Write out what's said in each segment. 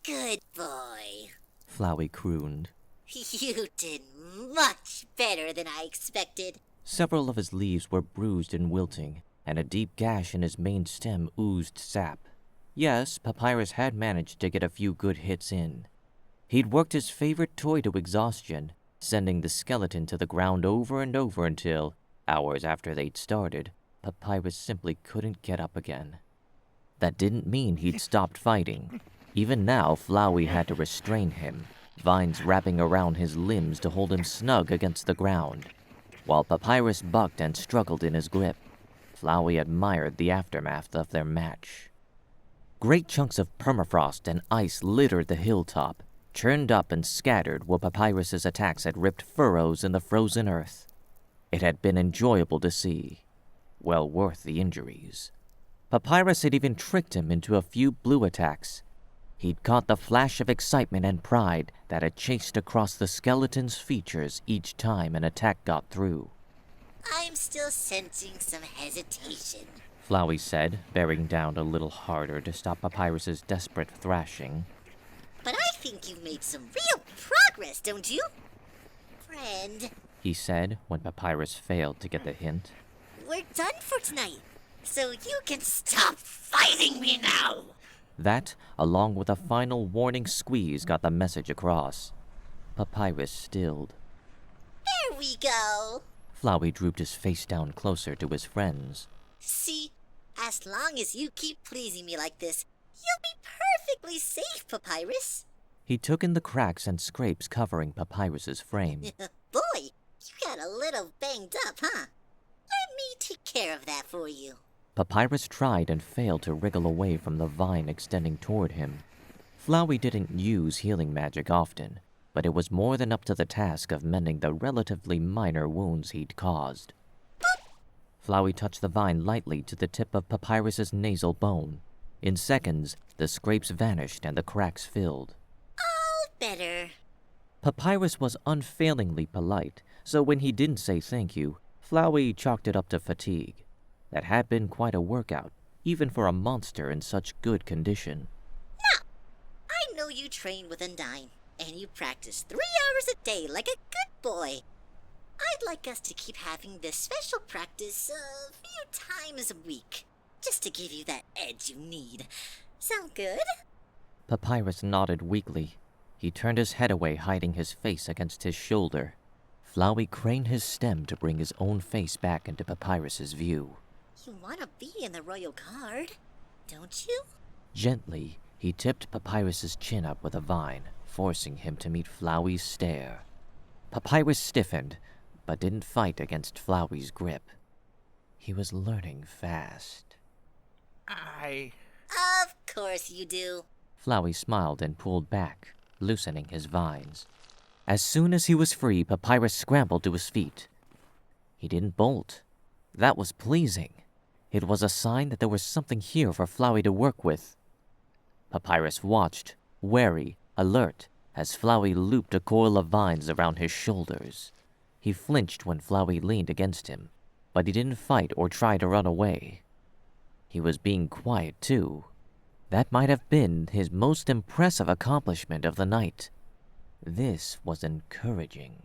Good boy. Flowey crooned. You did much better than I expected. Several of his leaves were bruised and wilting, and a deep gash in his main stem oozed sap. Yes, Papyrus had managed to get a few good hits in. He'd worked his favorite toy to exhaustion, sending the skeleton to the ground over and over until, hours after they'd started, Papyrus simply couldn't get up again. That didn't mean he'd stopped fighting. Even now, Flowey had to restrain him, vines wrapping around his limbs to hold him snug against the ground. While Papyrus bucked and struggled in his grip, Flowey admired the aftermath of their match. Great chunks of permafrost and ice littered the hilltop, churned up and scattered where Papyrus's attacks had ripped furrows in the frozen earth. It had been enjoyable to see, well worth the injuries. Papyrus had even tricked him into a few blue attacks. He'd caught the flash of excitement and pride that had chased across the skeleton's features each time an attack got through. I'm still sensing some hesitation, Flowey said, bearing down a little harder to stop Papyrus's desperate thrashing. But I think you've made some real progress, don't you? Friend, He said when Papyrus failed to get the hint. We're done for tonight, so you can stop fighting me now. That, along with a final warning squeeze, got the message across. Papyrus stilled. There we go. Flowey drooped his face down closer to his friends. See, as long as you keep pleasing me like this, you'll be perfectly safe, Papyrus. He took in the cracks and scrapes covering Papyrus's frame. Boy, you got a little banged up, huh? Let me take care of that for you. Papyrus tried and failed to wriggle away from the vine extending toward him. Flowey didn't use healing magic often, but it was more than up to the task of mending the relatively minor wounds he'd caused. Flowey touched the vine lightly to the tip of Papyrus's nasal bone. In seconds, the scrapes vanished and the cracks filled. All better. Papyrus was unfailingly polite, so when he didn't say thank you, Flowey chalked it up to fatigue. That had been quite a workout, even for a monster in such good condition. Now, I know you train with Undyne, and you practice 3 hours a day like a good boy. I'd like us to keep having this special practice a few times a week, just to give you that edge you need. Sound good? Papyrus nodded weakly. He turned his head away, hiding his face against his shoulder. Flowey craned his stem to bring his own face back into Papyrus's view. You want to be in the Royal Guard, don't you? Gently, he tipped Papyrus's chin up with a vine, forcing him to meet Flowey's stare. Papyrus stiffened, but didn't fight against Flowey's grip. He was learning fast. Of course you do. Flowey smiled and pulled back, loosening his vines. As soon as he was free, Papyrus scrambled to his feet. He didn't bolt. That was pleasing. It was a sign that there was something here for Flowey to work with. Papyrus watched, wary, alert, as Flowey looped a coil of vines around his shoulders. He flinched when Flowey leaned against him, but he didn't fight or try to run away. He was being quiet, too. That might have been his most impressive accomplishment of the night. This was encouraging.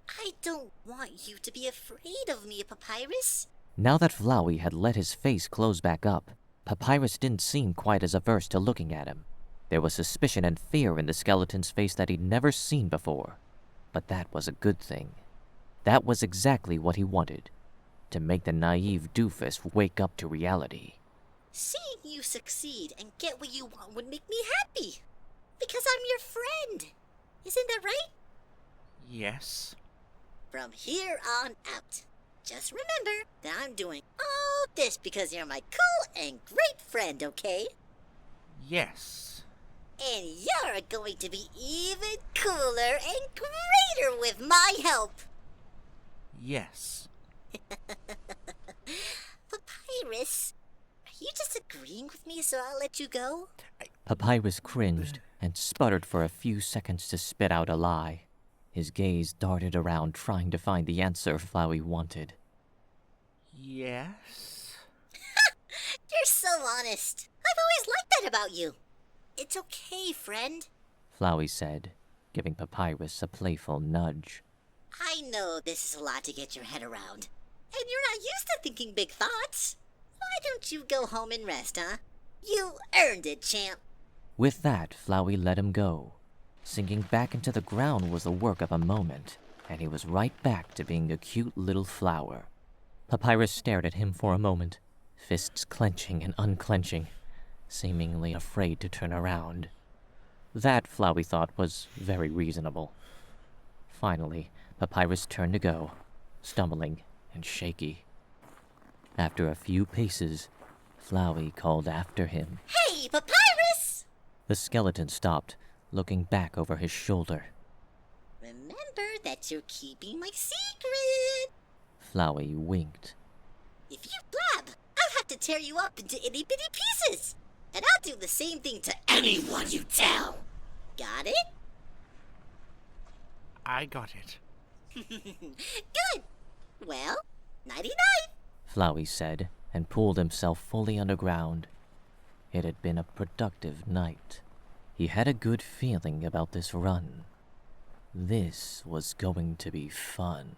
I don't want you to be afraid of me, Papyrus. Now that Flowey had let his face close back up, Papyrus didn't seem quite as averse to looking at him. There was suspicion and fear in the skeleton's face that he'd never seen before. But that was a good thing. That was exactly what he wanted, to make the naive doofus wake up to reality. Seeing you succeed and get what you want would make me happy. Because I'm your friend. Isn't that right? Yes. From here on out, just remember that I'm doing all this because you're my cool and great friend, okay? Yes. And you're going to be even cooler and greater with my help. Yes. Papyrus, are you just agreeing with me so I'll let you go? Papyrus cringed and sputtered for a few seconds to spit out a lie. His gaze darted around trying to find the answer Flowey wanted. Yes. You're so honest. I've always liked that about you. It's okay, friend. Flowey said, giving Papyrus a playful nudge. I know this is a lot to get your head around, and you're not used to thinking big thoughts. Why don't you go home and rest, huh? You earned it, champ. With that, Flowey let him go. Sinking back into the ground was the work of a moment, and he was right back to being a cute little flower. Papyrus stared at him for a moment, fists clenching and unclenching, seemingly afraid to turn around. That, Flowey thought, was very reasonable. Finally, Papyrus turned to go, stumbling and shaky. After a few paces, Flowey called after him. Hey, Papyrus! The skeleton stopped, looking back over his shoulder. Remember that you're keeping my secret. Flowey winked. If you blab, I'll have to tear you up into itty-bitty pieces. And I'll do the same thing to anyone you tell. Got it? I got it. Good. Well, nighty-night. Flowey said, and pulled himself fully underground. It had been a productive night. He had a good feeling about this run. This was going to be fun.